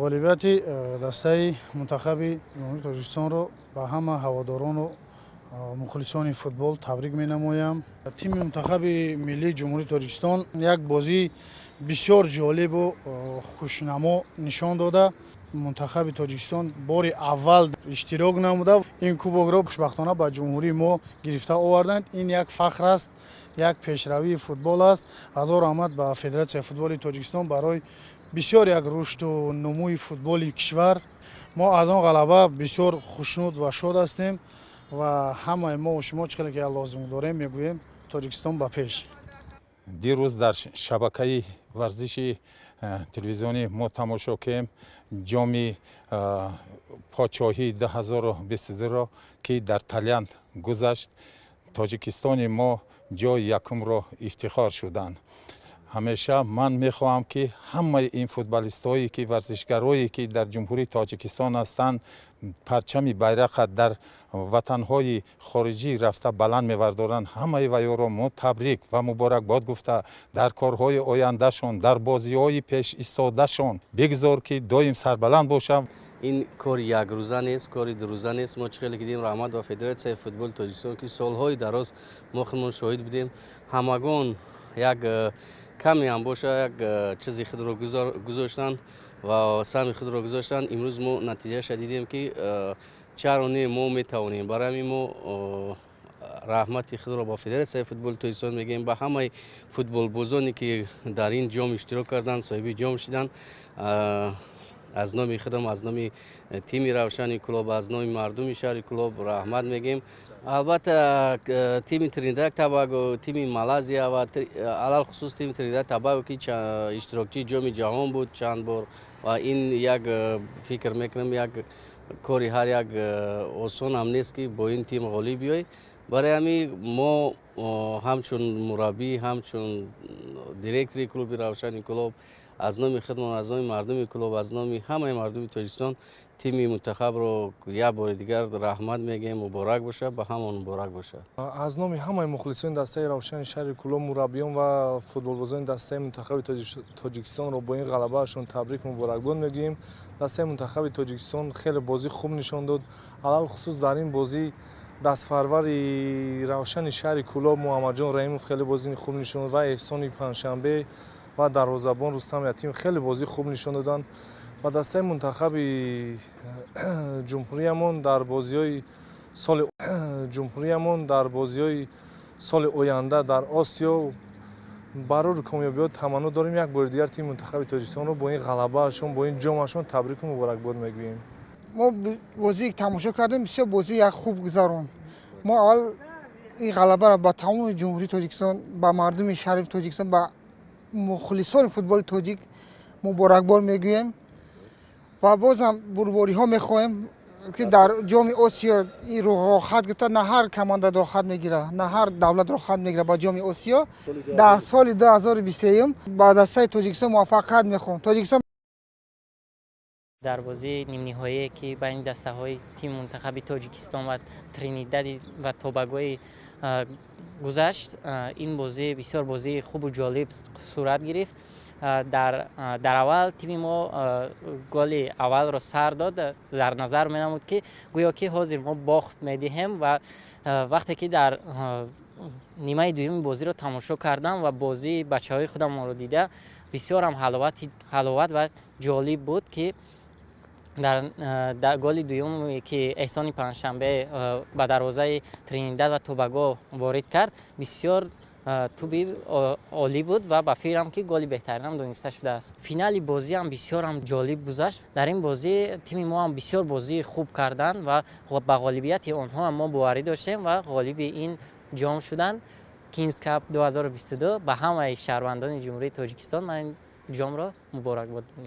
ғолибияти дастаи мунтахаби ҷумҳурии Тоҷикистонро ба ҳама ҳаводорону мухлисони футбол табрик менамоям. Тими мунтахаби миллии ҷумҳурии Тоҷикистон як бозии бисёр ҷолибу хушнамо нишон дода, мунтахаби Тоҷикистон бори аввал иштирок намуда ин кубокро хушбахтона ба ҷумҳурии мо гирифта оварданд. Ин як фахр аст, як пешравии футбол аст. Ҳазор раҳмат ба Федератсияи футболи Тоҷикистон барои бисёр як рушду нумӯи футболи кишвар. Мо аз он ғалаба бисёр хушнуд ва шод ҳастем ва ҳамаи мо шумо чӣ хеле ки лозим дорем мегӯем Тоҷикистон ба пеш. дирӯз дар шабакаи варзиши телевизионӣ мо тамошо кардем ҷоми подшоҳии 2022ро ки дар Талянт гузашт. Тоҷикистони мо ҷои якумро ифтихор шуданд. ҳамеша ман мехоҳам ки ҳамаи ин футболистҳое ки варзишгарое ки дар ҷумҳурии Тоҷикистон ҳастанд парчами байрақа дар ватанҳои хориҷӣ рафта баланд мевардоранд. ҳамаи ваёро мо табрик ва муборакбод гуфта дар корҳои ояндашон, дар бозиҳои пешистодашон бигзор ки доим сарбаланд бошанд. ин кори якрӯза нест, кори дурӯза нест. мо чӣ хеле кидем раҳмат ба Федератсияи футболи Тоҷикистон ки солҳои дароз мо худмон шоҳид будем. ҳамагон як каме ҳам боша як чизи худро гузоштанд ва сами худро гузоштанд. имрӯз мо натиҷаша дидем ки чаро не мо метавонем. барои ҳамин мо раҳмати худро ба Федератсияи футболи Тоҷикистон мегӯем, ба ҳамаи футболбозоне ки дар ин ҷом иштирок карданд, соҳиби ҷом шуданд. аз номи худам, аз номи тими равшани клуб, аз номи мардуми шаҳри клуб раҳмат мегӯем. албатта тими Тринидад Тобаго, тими Малайзия ва алалхусус тими Тринидад Тобаго ки иштирокчии ҷоми ҷаҳон буд чанд бор ва ин як фикр мекунам як кори ҳар як осон ҳам нест ки бо ин тим ғолиб биёй. барои ҳамин мо ҳамчун мураббӣ, ҳамчун директори клуби равшани клуб, аз номи худмон, аз номи мардуми клуб, аз номи ҳамаи мардуми Тоҷикистон тими мунтахабро як бори дигар раҳмат мегӯем. муборак боша, ба ҳамон муборак боша. аз номи ҳамаи мухлисони дастаи равшани шаҳри клуб, мураббиён ва футболбозони дастаи мунтахаби Тоҷикистонро бо ин ғалабаашон табрик муборакбод мегӯем. дастаи мунтахаби Тоҷикистон хеле бозӣ хуб нишон дод. алалхусус дар ин бозӣ дастфарвари равшани шаҳри клуб Муҳаммадҷон Раимов хеле бозии хуб нишон дод ва Эҳсони Панҷшанбе ва дарвозабон Рустам Ятим хеле бозии хуб нишон доданд. ва дастаи мунтахаби ҷумҳуриямон дар бозиҳои соли оянда дар Осиё барори комёбиҳо таманно дорем. як бори дигар тими мунтахаби Тоҷикистонро бо ин ғалабаашон, бо ин ҷомашон табрику муборакбод мегӯем. мо бозӣ тамошо кардем, бисёр бозӣ як хуб гузарон. мо аввал ин ғалабаро ба тамоми ҷумҳурии Тоҷикистон, ба мардуми шаҳри Тоҷикистон, ба мухлисони футболи тоҷик муборакбод мегӯем ва бозам бурбориҳо мехоҳем ки дар ҷоми Осиё рохат гирифта, на ҳар команда рохат мегирад, на ҳар давлат рохат мегирад ба ҷоми Осиё. дар соли 2023 ба дастаи Тоҷикистон муваффақият мехоҳам. Тоҷикистон дар бозии нимниҳоие ки байни дастаҳои тими мунтахаби Тоҷикистон ва Тринидад ва Тобагои гузашт, ин бозӣ бисёр бозии хубу ҷолиб сурат гирифт. дар аввал тими мо голи аввалро сар дод. дар назар менамуд ки гӯё ки ҳозир мо бохт медиҳем ва вақте ки дар нимаи дуюми бозиро тамошо кардам ва бозии бачаҳои худамонро дида бисёрам ҳаловат ва ҷолиб буд ки дар голи дуюме ки Эҳсони Панҷшанбе ба дарвозаи Тринидад ва Тобаго ворид кард бисёр туби олӣ буд ва ба фикрам ки голи беҳтаринам дониста шудааст. финали бозиам бисёрам ҷолиб гузашт. дар ин бозӣ тими мо ҳам бисёр бозии хуб карданд ва ба ғолибияти онҳо ҳам мо боварӣ доштем ва ғолиби ин ҷом шуданд. Kings Cup 2022 ба ҳамаи шаҳрвандони ҷумҳурии Тоҷикистон ман ҷомро муборакбод мегӯям.